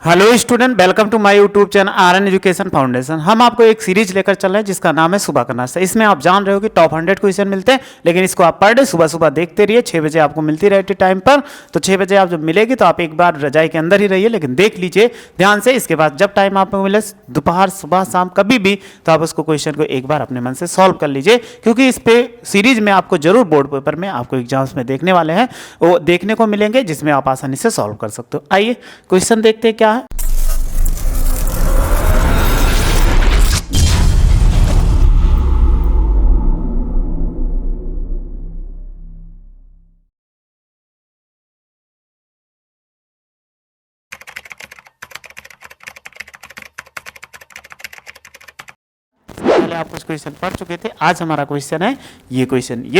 Hello student, welcome to my YouTube channel RN education foundation. हम आपको एक series लेकर चल रहे हैं जिसका नाम है सुबह का नाश्ता। इसमें आप जान रहे हो कि टॉप 100 क्वेश्चन मिलते हैं, लेकिन इसको आप पर डे सुबह सुबह देखते रहिए। 6 बजे आपको मिलती रहती टाइम पर, तो 6 बजे आप जब मिलेगी तो आप एक बार रजाई के अंदर ही रहिए, लेकिन देख लीजिए ध्यान से। इसके बाद जब टाइम आपको मिले दोपहर सुबह शाम कभी भी, तो आप उसको क्वेश्चन को एक बार अपने मन से सॉल्व कर लीजिए, क्योंकि इस पे सीरीज में आपको जरूर बोर्ड पेपर में आपको एग्जाम्स में देखने वाले हैं, वो देखने को मिलेंगे जिसमें आप आसानी से सॉल्व कर सकते हो। आइए क्वेश्चन देखते हैं क्या है। पहले आप कुछ क्वेश्चन पढ़ चुके थे, आज हमारा क्वेश्चन है ये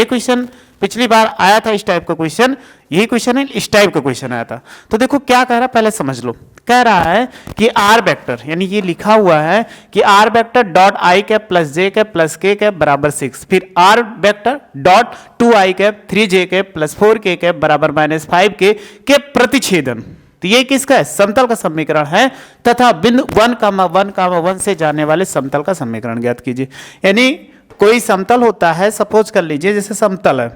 क्वेश्चन पिछली बार आया था इस टाइप का क्वेश्चन, यही क्वेश्चन है, इस टाइप का क्वेश्चन आया था। तो देखो क्या कह रहा है, पहले समझ लो। कह रहा है कि आर वेक्टर, यानी ये लिखा हुआ है कि आर वेक्टर डॉट आई cap plus J cap plus K cap बराबर 6, फिर R vector dot 2 I cap 3 J cap plus 4 K cap बराबर -5 के प्रतिच्छेदन। तो ये किसका है? समतल का समीकरण है, तथा बिंदु 1,1,1 से जाने वाले समतल का समीकरण ज्ञात कीजिए। यानी कोई समतल होता है, सपोज कर लीजिए जैसे समतल है।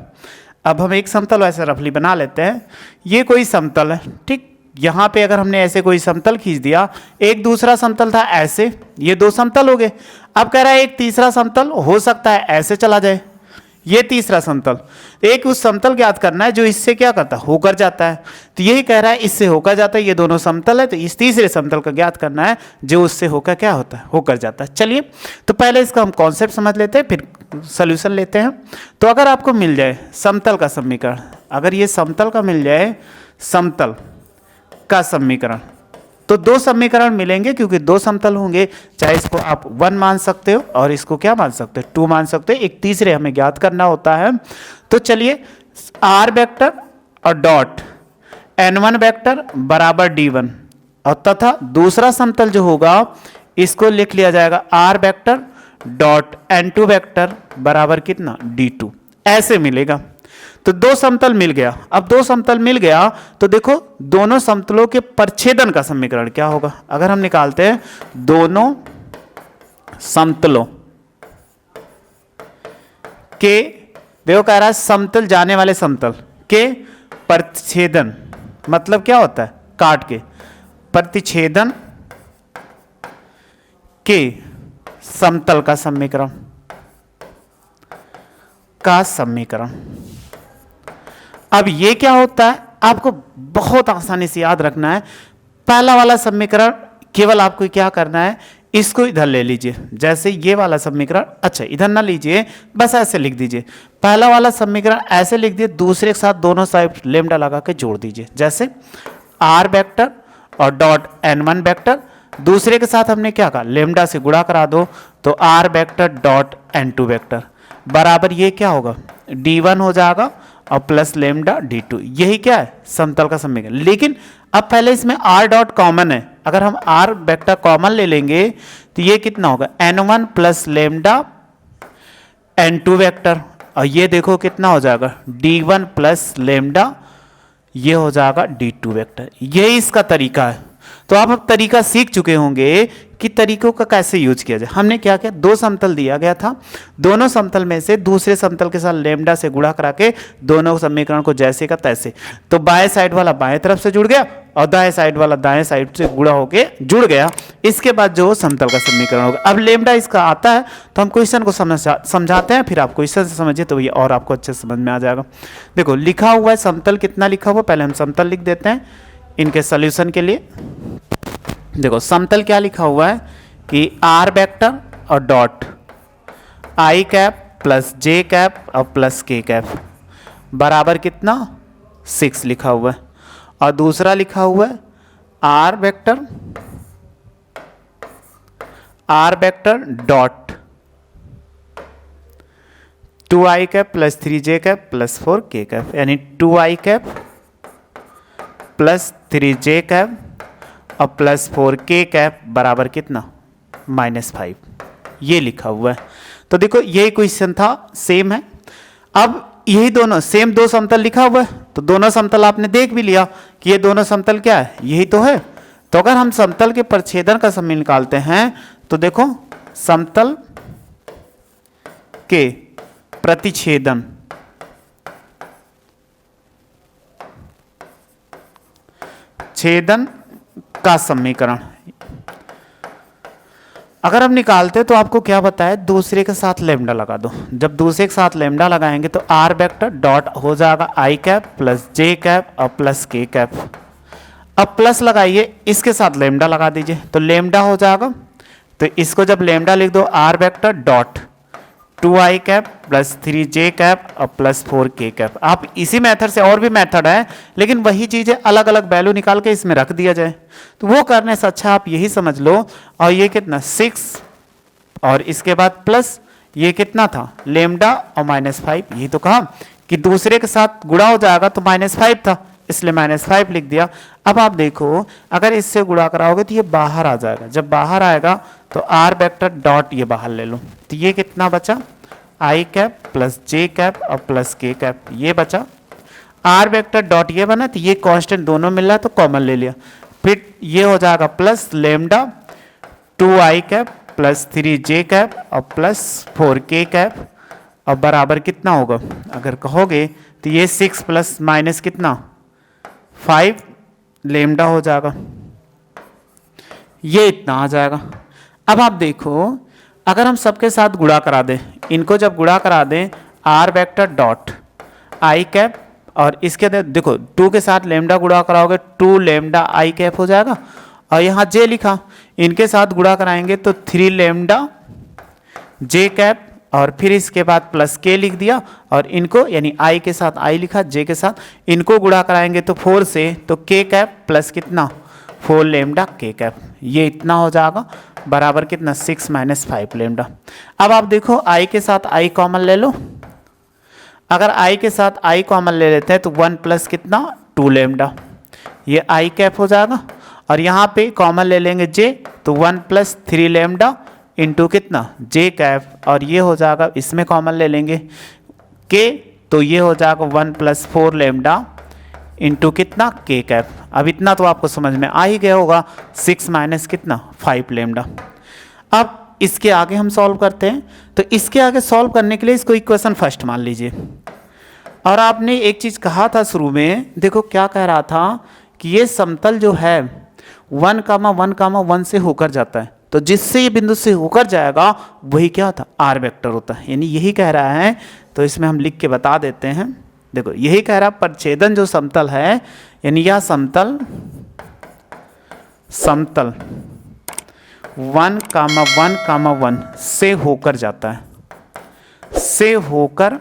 अब हम एक समतल वैसे रफली बना लेते हैं। ये कोई समतल है, ठीक। यहां पे अगर हमने ऐसे कोई समतल खींच दिया, एक दूसरा समतल था ऐसे, ये 2 समतल हो गए। अब कह रहा है एक तीसरा समतल हो सकता है ऐसे चला जाए, ये तीसरा समतल। एक उस समतल ज्ञात करना है जो इससे क्या करता है, होकर जाता है। तो यही कह रहा है इससे होकर जाता है, ये दोनों समतल है, तो इस तीसरे समतल का ज्ञात करना है जो उससे होकर क्या होता है, होकर जाता है। चलिए तो पहले इसका हम कॉन्सेप्ट समझ लेते हैं, फिर सोल्यूशन लेते हैं। तो अगर आपको मिल जाए समतल का समीकरण, अगर ये समतल का मिल जाए समतल का समीकरण, तो 2 समीकरण मिलेंगे, क्योंकि 2 समतल होंगे। चाहे इसको आप 1 मान सकते हो और इसको क्या मान सकते हो, 2 मान सकते हो। एक तीसरे हमें ज्ञात करना होता है। तो चलिए आर वेक्टर और डॉट n1 वेक्टर बराबर d1, और तथा दूसरा समतल जो होगा इसको लिख लिया जाएगा are vector dot n2 vector बराबर कितना, d2। ऐसे मिलेगा। तो 2 समतल मिल गया। अब 2 समतल मिल गया तो देखो दोनों समतलों के परछेदन का समीकरण क्या होगा। अगर हम निकालते हैं दोनों समतलों के, देखो कह रहा है समतल जाने वाले समतल के परछेदन, मतलब क्या होता है, काट के, प्रतिच्छेदन के समतल का समीकरण अब ये क्या होता है, आपको बहुत आसानी से याद रखना है। पहला वाला समीकरण केवल आपको क्या करना है, इसको इधर ले लीजिए, जैसे ये वाला समीकरण, अच्छा इधर ना लीजिए, बस ऐसे लिख दीजिए। पहला वाला समीकरण ऐसे लिख दिए, दूसरे के साथ दोनों साइड लेमडा लगा के जोड़ दीजिए, जैसे आर वेक्टर और डॉट n1 वेक्टर, दूसरे के साथ हमने क्या कहा, लेमडा से गुणा करा दो, तो R vector dot n2 vector बराबर ये क्या होगा, d1 हो जाएगा और प्लस लेमडा d2। यही क्या है, समतल का समीकरण। लेकिन अब पहले इसमें r डॉट कॉमन है, अगर हम r वेक्टर कॉमन ले लेंगे तो ये कितना होगा, n1 plus lambda n2 vector, और ये देखो कितना हो जाएगा, d1 प्लस लेमडा, ये हो जाएगा d2 वेक्टर। यही इसका तरीका है। तो आप अब तरीका सीख चुके होंगे कि तरीकों का कैसे यूज किया जाए। हमने क्या किया, 2 समतल दिया गया था, दोनों समतल में से दूसरे समतल के साथ लेमडा से गुणा करा के दोनों समीकरण को जैसे का तैसे, तो बाएं साइड वाला बाएं तरफ से जुड़ गया और दाएं साइड वाला दाएं साइड से गुणा होके जुड़ गया। इसके बाद जो समतल का समीकरण होगा, अब लेमडा इसका आता है तो हम क्वेश्चन को समझाते हैं, फिर आप क्वेश्चन से समझिए तो ये और आपको अच्छे समझ में आ जाएगा। देखो लिखा हुआ है समतल, कितना लिखा हुआ, पहले हम समतल लिख देते हैं इनके सोल्यूशन के लिए। देखो समतल क्या लिखा हुआ है कि आर वेक्टर और dot I cap plus J cap और प्लस के कैप बराबर कितना, 6 लिखा हुआ है। और दूसरा लिखा हुआ है R vector dot 2i cap plus 3j cap plus 4k cap, यानी 2i cap plus 3j cap और प्लस 4k कैप बराबर कितना, -5। ये लिखा हुआ है। तो देखो यही क्वेश्चन था, सेम है। अब यही दोनों सेम 2 समतल लिखा हुआ है, तो दोनों समतल आपने देख भी लिया कि ये दोनों समतल क्या है, यही तो है, तो अगर हम समतल के प्रच्छेदन का समय निकालते हैं तो देखो समतल के प्रतिच्छेदन छेदन का समीकरण अगर हम निकालते तो आपको क्या बताया, दूसरे के साथ लेमडा लगा दो। जब दूसरे के साथ लेमडा लगाएंगे तो आर वेक्टर डॉट हो जाएगा आई कैप प्लस जे कैप और प्लस के कैप। अब प्लस लगाइए, इसके साथ लेमडा लगा दीजिए तो लेमडा हो जाएगा। तो इसको जब लेमडा लिख दो R vector dot 2i cap plus 3j cap और प्लस 4k कैप। आप इसी मेथड से, और भी मेथड है लेकिन वही चीज़ें अलग अलग वैल्यू निकाल के इसमें रख दिया जाए, तो वो करने से अच्छा आप यही समझ लो। और ये कितना 6 और इसके बाद प्लस ये कितना था लेमडा और -5। यही तो कहा कि दूसरे के साथ गुणा हो जाएगा तो -5 था, इसलिए -5 लिख दिया। अब आप देखो अगर इससे गुणा कराओगे तो ये बाहर आ जाएगा। जब बाहर आएगा तो आर वेक्टर डॉट ये बाहर ले लो, तो ये कितना बचा आई कैप प्लस जे कैप और प्लस के कैप, ये बचा। आर वेक्टर डॉट ये बना तो ये कांस्टेंट दोनों मिल रहा है तो कॉमन ले लिया। फिर ये हो जाएगा plus lambda 2i cap plus 3j cap और प्लस 4k कैप और बराबर कितना होगा, अगर कहोगे तो ये 6 प्लस माइनस कितना 5 लेमडा हो जाएगा, ये इतना आ जाएगा। अब आप देखो अगर हम सबके साथ गुणा करा दें, इनको जब गुणा करा दें आर वेक्टर डॉट आई कैप और इसके देखो 2 के साथ लेमडा गुणा कराओगे 2 लेमडा आई कैप हो जाएगा। और यहाँ जे लिखा, इनके साथ गुणा कराएंगे तो 3 लेमडा जे कैप और फिर इसके बाद प्लस के लिख दिया और इनको यानी आई के साथ आई लिखा, जे के साथ इनको गुणा कराएंगे तो 4 से तो के कैप प्लस कितना 4 लेमडा के कैप, ये इतना हो जाएगा बराबर कितना 6 माइनस 5 लेमडा। अब आप देखो आई के साथ आई कॉमन ले लो, अगर आई के साथ आई कॉमन ले लेते हैं तो 1 प्लस कितना 2 लेमडा, ये आई कैप हो जाएगा। और यहाँ पे कॉमन ले लेंगे जे तो 1 प्लस 3 लेमडा इंटू कितना जे कैप और ये हो जाएगा, इसमें कॉमन ले लेंगे के तो ये हो जाएगा 1 प्लस 4 लेमडा इंटू कितना के कैप। अब इतना तो आपको समझ में आ ही गया होगा, 6 माइनस कितना 5 लेमडा। अब इसके आगे हम सॉल्व करते हैं, तो इसके आगे सॉल्व करने के लिए इसको इक्वेशन फर्स्ट मान लीजिए। और आपने एक चीज़ कहा था शुरू में, देखो क्या कह रहा था कि ये समतल जो है 1,1,1 से होकर जाता है, तो जिससे ये बिंदु से होकर जाएगा वही क्या होता है आर वेक्टर होता है, यानी यही कह रहा है। तो इसमें हम लिख के बता देते हैं, देखो यही कह रहा प्रच्छेदन जो समतल है यानी यह समतल 1,1,1 से होकर जाता है, से होकर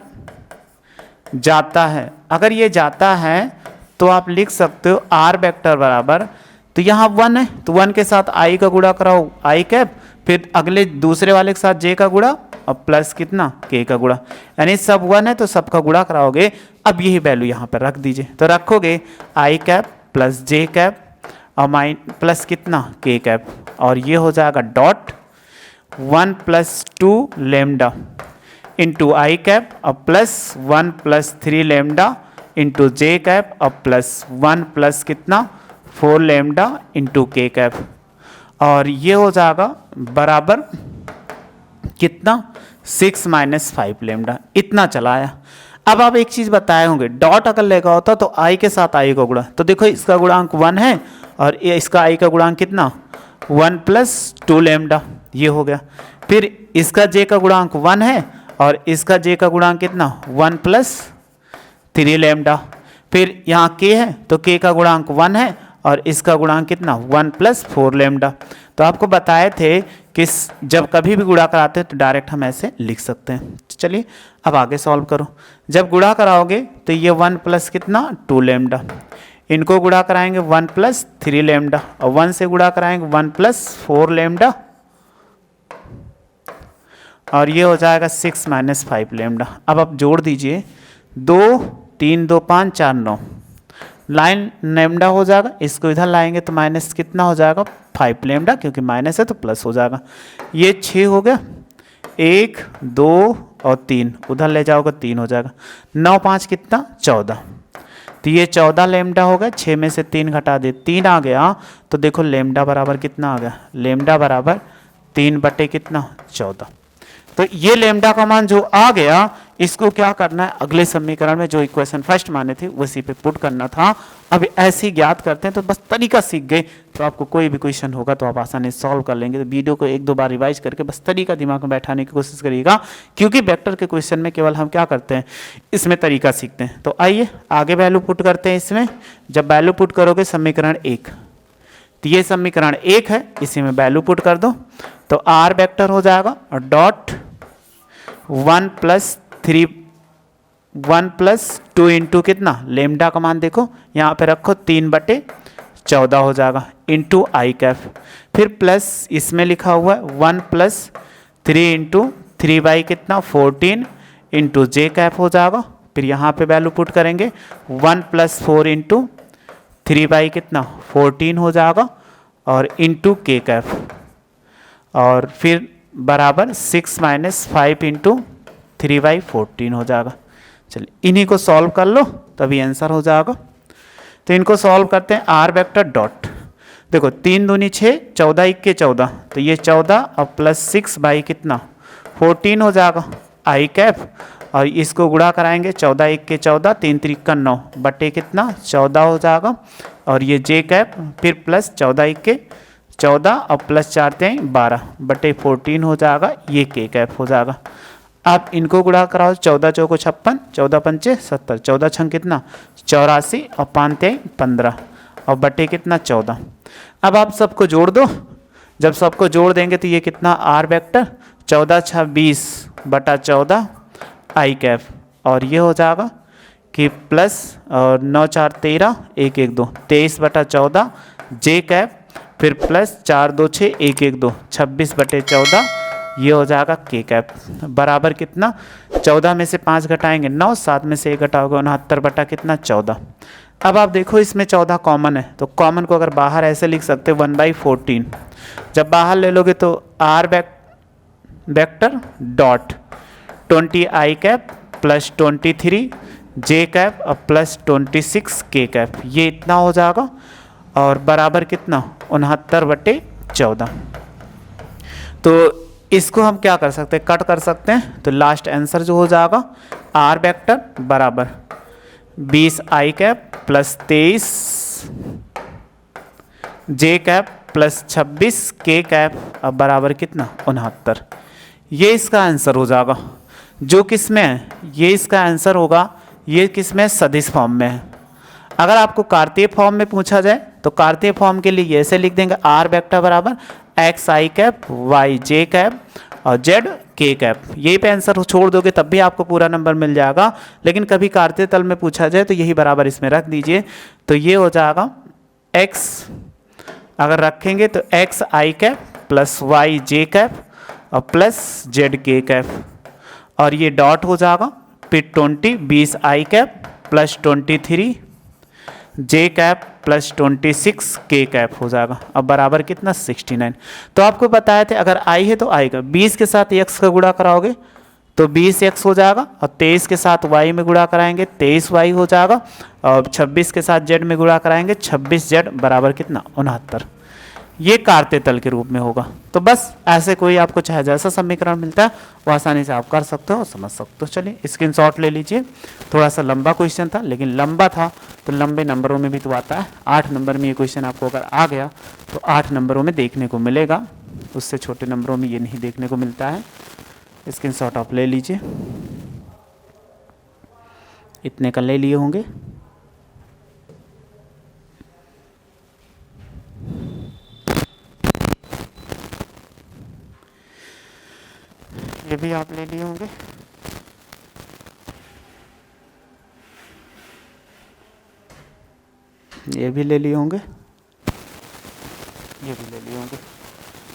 जाता है। अगर ये जाता है तो आप लिख सकते हो आर वेक्टर बराबर, तो यहाँ 1 है तो 1 के साथ आई का गुणा कराओ आई कैप, फिर अगले दूसरे वाले के साथ जे का गुणा और प्लस कितना के का गुणा, यानी सब 1 है तो सबका गुणा कराओगे। अब यही वैल्यू यहाँ पर रख दीजिए, तो रखोगे आई कैप प्लस जे कैप और प्लस कितना के कैप और ये हो जाएगा डॉट 1 प्लस 2 लेमडा इंटू आई कैप और प्लस 1 प्लस 3 लेमडा इंटू जे कैप और प्लस 1 प्लस कितना 4 लेमडा इंटू के कैप और ये हो जाएगा बराबर कितना 6 माइनस 5 लेमडा, इतना चला आया। अब आप एक चीज़ बताए होंगे, डॉट अगर लगा होता तो आई के साथ आई का गुणा, तो देखो इसका गुणांक 1 है और ये इसका आई का गुणांक कितना 1 प्लस 2 लेमडा, ये हो गया। फिर इसका जे का गुणांक 1 है और इसका जे का गुणांक कितना 1 प्लस 3 लेमडा। फिर यहाँ के है तो के का गुणांक 1 है और इसका गुणांक कितना 1 प्लस 4 लेमडा। तो आपको बताए थे कि जब कभी भी गुणा कराते हैं तो डायरेक्ट हम ऐसे लिख सकते हैं। चलिए अब आगे सॉल्व करो। जब गुणा कराओगे तो ये 1 प्लस कितना 2 लेमडा, इनको गुणा कराएंगे 1 प्लस 3 लेमडा और 1 से गुणा कराएंगे 1 प्लस 4 लेमडा और ये हो जाएगा 6 माइनस 5 लेमडा। अब आप जोड़ दीजिए 2 3 2 5 4 9 लाइन लेमडा हो जाएगा, इसको इधर लाएंगे तो माइनस कितना हो जाएगा 5 लेमडा, क्योंकि माइनस है तो प्लस हो जाएगा। ये 6 हो गया, 1 2 और 3 उधर ले जाओगे 3 हो जाएगा, 9 5 कितना 14, तो तो ये 14 लेमडा हो गया, 6 में से 3 घटा दे 3 आ गया। तो देखो लेमडा बराबर कितना आ गया, लेमडा बराबर 3 बटे कितना 14। तो ये लेमडा का मान जो आ गया इसको क्या करना है, अगले समीकरण में जो इक्वेशन फर्स्ट माने थे उसी पे पुट करना था। अब ऐसे ही ज्ञात करते हैं तो बस तरीका सीख गए, तो आपको कोई भी क्वेश्चन होगा तो आप आसानी से सॉल्व कर लेंगे। तो वीडियो को 1-2 बार रिवाइज करके बस तरीका दिमाग में बैठाने की कोशिश करिएगा, क्योंकि वेक्टर के क्वेश्चन में केवल हम क्या करते हैं, इसमें तरीका सीखते हैं। तो आइए आगे वैल्यू पुट करते हैं इसमें। जब वैल्यू पुट करोगे समीकरण 1, तो ये समीकरण 1 है, इसी में वैल्यू पुट कर दो तो आर वेक्टर हो जाएगा और डॉट 1 प्लस 2 इंटू कितना लेमडा का मान देखो यहाँ पे रखो 3 बटे 14 हो जाएगा इंटू आई कैफ, फिर प्लस इसमें लिखा हुआ है 1 प्लस 3 इंटू 3 बाई कितना 14 इंटू जे कैफ हो जाएगा। फिर यहाँ पे वैल्यू पुट करेंगे 1 प्लस 4 इंटू 3 बाई कितना 14 हो जाएगा और इंटू के कैफ, और फिर बराबर 6 माइनस 5 इंटू 3 बाई 14 हो जाएगा। चलिए इन्हीं को सॉल्व कर लो तभी आंसर हो जाएगा। तो इनको सॉल्व करते हैं, आर वेक्टर डॉट देखो 3 दूनी 6, 14 1 14, तो ये 14 और प्लस 6 बाई कितना 14 हो जाएगा आई कैप, और इसको गुणा कराएंगे 14 1 14, 3 3 9 बटे कितना 14 हो जाएगा, और ये जे कैप फिर प्लस 14 1 14 और प्लस 4 3 12 बटे 14 हो जाएगा, ये के कैप हो जाएगा। आप इनको गुणा कराओ 14 चौको 56, 14 पंचे 70, 14 छंग कितना 84 और 5 3 15 और बटे कितना 14। अब आप सबको जोड़ दो, जब सबको जोड़ देंगे तो ये कितना आर वेक्टर 14 6 20 बटा 14 आई कैप, और ये हो जाएगा कि प्लस और 9 4 13 1 1 2 23 बटा 14 जे कैप, फिर प्लस 4 2 6 1 1 2 26 बटे 14, ये हो जाएगा के कैप बराबर कितना 14 में से 5 घटाएंगे 9, 7 में से 1 घटाओगे 69 बटा कितना 14। अब आप देखो इसमें 14 कॉमन है, तो कॉमन को अगर बाहर ऐसे लिख सकते 1/14, जब बाहर ले लोगे तो R vector dot 20 i cap plus 23 j cap और प्लस 26 के कैप, ये इतना हो जाएगा और बराबर कितना 69/14। तो इसको हम क्या कर सकते हैं, कट कर सकते हैं, तो लास्ट आंसर जो हो जाएगा आर वेक्टर बराबर 20 i cap plus 23 j cap plus 26 k cap अब बराबर कितना 69, ये इसका आंसर हो जाएगा। जो किस में है, ये इसका आंसर होगा, ये किस में सदिश फॉर्म में है। अगर आपको कार्तीय फॉर्म में पूछा जाए तो कार्तीय फॉर्म के लिए ऐसे लिख देंगे आर वेक्टर बराबर एक्स आई कैप वाई जे कैप और जेड के कैप, यही पे आंसर छोड़ दोगे तब भी आपको पूरा नंबर मिल जाएगा। लेकिन कभी कार्तीय तल में पूछा जाए तो यही बराबर इसमें रख दीजिए, तो ये हो जाएगा एक्स, अगर रखेंगे तो एक्स आई कैप प्लस वाई जे कैप और प्लस जेड के कैप, और ये डॉट हो जाएगा फिर 20 i cap plus 23 j cap plus 26 k cap हो जाएगा, अब बराबर कितना 69। तो आपको बताए थे अगर आई है तो आएगा 20 के साथ एक्स का गुणा कराओगे तो 20x हो जाएगा, और 23 के साथ y में गुणा कराएंगे 23y हो जाएगा, और 26 के साथ z में गुणा कराएंगे 26z बराबर कितना 69। ये कार्तीय तल के रूप में होगा। तो बस ऐसे कोई आपको चाहे जैसा समीकरण मिलता है वो आसानी से आप कर सकते हो और समझ सकते हो। चलिए स्क्रीनशॉट ले लीजिए। थोड़ा सा लंबा क्वेश्चन था, लेकिन लंबा था तो लंबे नंबरों में भी तो आता है। 8 नंबर में ये क्वेश्चन आपको अगर आ गया तो 8 नंबरों में देखने को मिलेगा, उससे छोटे नंबरों में ये नहीं देखने को मिलता है। स्क्रीनशॉट आप ले लीजिए, इतने का ले लिए होंगे। ये भी आप ले लिए होंगे। ये भी ले लिए होंगे, ये भी ले लिए होंगे।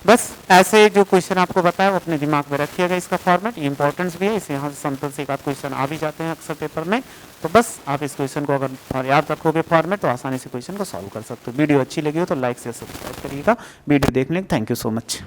बस ऐसे जो क्वेश्चन आपको बताया वो अपने दिमाग में रखिएगा। इसका फॉर्मेट इंपॉर्टेंस भी है, इसे यहाँ से समतल से एक आध क्वेश्चन आ भी जाते हैं अक्सर पेपर में। तो बस आप इस क्वेश्चन को अगर याद रखोगे फॉर्मेट तो आसानी से क्वेश्चन को सॉल्व कर सकते हो। वीडियो अच्छी लगी हो तो लाइक से सब्सक्राइब करिएगा। वीडियो देखने के थैंक यू सो मच।